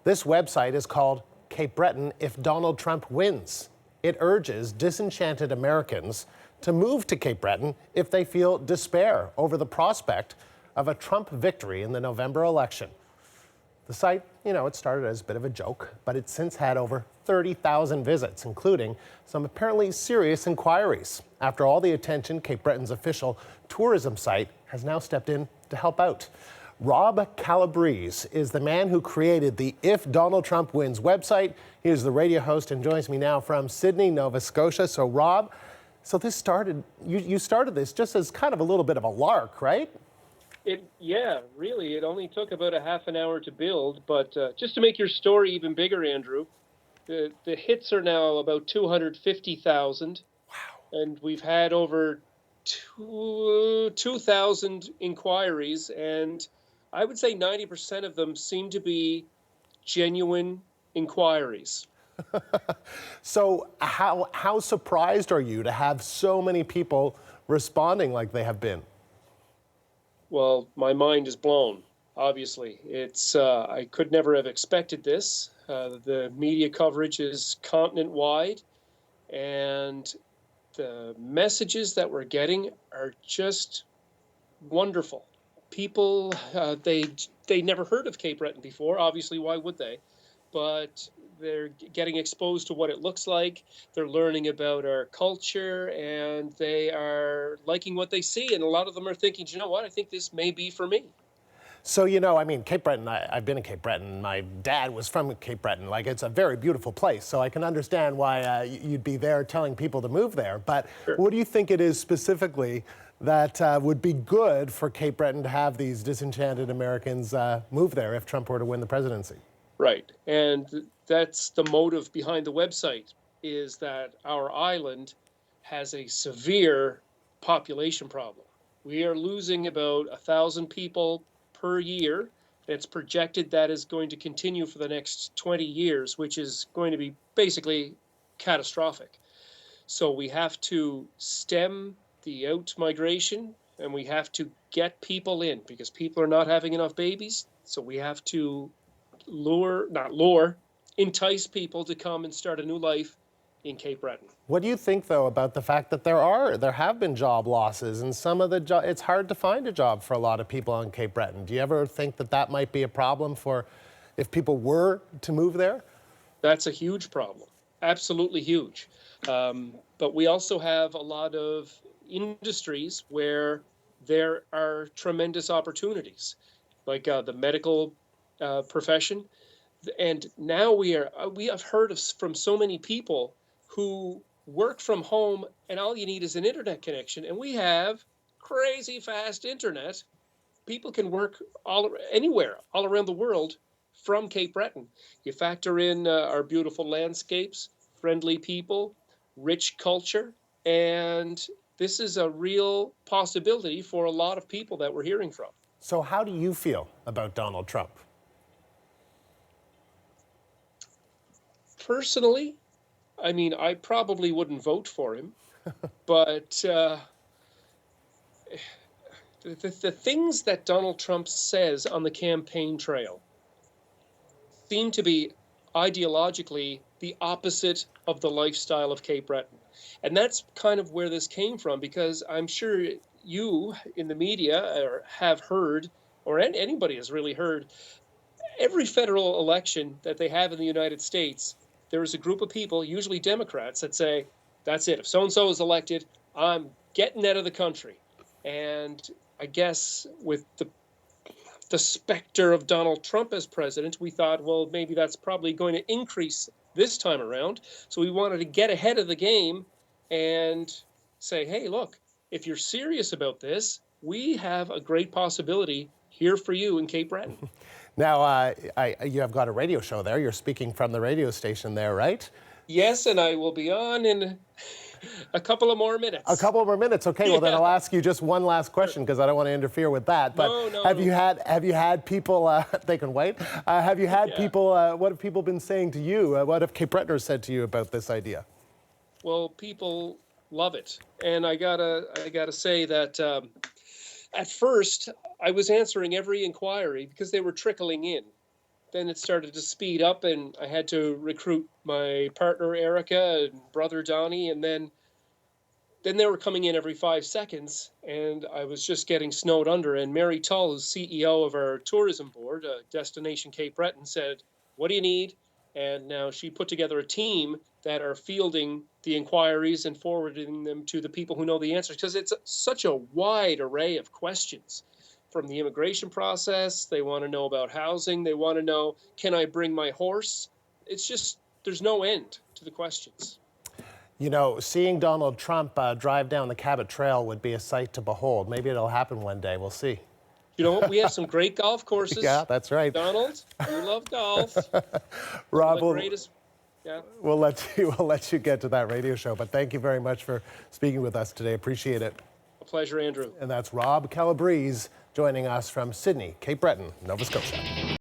This website is called Cape Breton If Donald Trump Wins. It urges disenchanted Americans to move to Cape Breton if they feel despair over the prospect of a Trump victory in the November election. The site, it started as a bit of a joke, but it's since had over 30,000 visits, including some apparently serious inquiries. After all the attention, Cape Breton's official tourism site has now stepped in to help out. Rob Calabrese is the man who created the If Donald Trump Wins website. He is the radio host and joins me now from Sydney, Nova Scotia. So Rob, this started, you started this just as kind of a little bit of a lark, right? Really. It only took about a half an hour to build, but just to make your story even bigger, Andrew, the hits are now about 250,000. Wow. And we've had over 2,000 inquiries, and I would say 90% of them seem to be genuine inquiries. So how surprised are you to have so many people responding like they have been? Well, my mind is blown, obviously. I could never have expected this. The media coverage is continent-wide, and the messages that we're getting are just wonderful. People, they never heard of Cape Breton before. Obviously, why would they? But they're getting exposed to what it looks like. They're learning about our culture, and they are liking what they see. And a lot of them are thinking, you know what, I think this may be for me. So, Cape Breton, I've been in Cape Breton. My dad was from Cape Breton. It's a very beautiful place. So I can understand why you'd be there telling people to move there. But Sure. What do you think it is specifically that would be good for Cape Breton to have these disenchanted Americans move there if Trump were to win the presidency? Right. And that's the motive behind the website, is that our island has a severe population problem. We are losing about 1,000 people per year. It's projected that is going to continue for the next 20 years, which is going to be basically catastrophic. So we have to stem the out-migration, and we have to get people in, because people are not having enough babies. So we have to entice people to come and start a new life in Cape Breton. What do you think, though, about the fact that there have been job losses, and some of it's hard to find a job for a lot of people on Cape Breton? Do you ever think that might be a problem for if people were to move there? That's a huge problem, absolutely huge. But we also have a lot of industries where there are tremendous opportunities, like the medical profession. And now we have heard from so many people who work from home, and all you need is an internet connection. And we have crazy fast internet. People can work anywhere, all around the world from Cape Breton. You factor in our beautiful landscapes, friendly people, rich culture, and this is a real possibility for a lot of people that we're hearing from. So how do you feel about Donald Trump? Personally, I probably wouldn't vote for him, but the things that Donald Trump says on the campaign trail seem to be ideologically the opposite of the lifestyle of Cape Breton. And that's kind of where this came from, because I'm sure you in the media have heard, or anybody has really heard, every federal election that they have in the United States, there is a group of people, usually Democrats, that say, that's it. If so-and-so is elected, I'm getting out of the country. And I guess with the specter of Donald Trump as president, we thought, well, maybe that's probably going to increase this time around. So we wanted to get ahead of the game and say, hey, look, if you're serious about this, we have a great possibility here for you in Cape Breton. Now, you have got a radio show there. You're speaking from the radio station there, right? Yes, and I will be on in a couple of more minutes. A couple more minutes. Okay, well, then I'll ask you just one last question, because I don't want to interfere with that. But you had people, they can wait. Have you had people, what have people been saying to you? What have Cape Bretoners said to you about this idea? Well, people love it. And I gotta say that at first I was answering every inquiry because they were trickling in. then it started to speed up, and I had to recruit my partner Erica and brother Donnie, and then they were coming in every 5 seconds, and I was just getting snowed under. And Mary Tull, who's CEO of our tourism board, Destination Cape Breton, said, "What do you need?" And now she put together a team that are fielding the inquiries and forwarding them to the people who know the answers, because it's such a wide array of questions. From the immigration process, they want to know about housing, they want to know, can I bring my horse? It's just, there's no end to the questions. You know, seeing Donald Trump drive down the Cabot Trail would be a sight to behold. Maybe it'll happen one day. We'll see. You know what? We have some great golf courses. Yeah, that's right. Donald, you love golf. Rob, we'll let you get to that radio show. But thank you very much for speaking with us today. Appreciate it. A pleasure, Andrew. And that's Rob Calabrese joining us from Sydney, Cape Breton, Nova Scotia.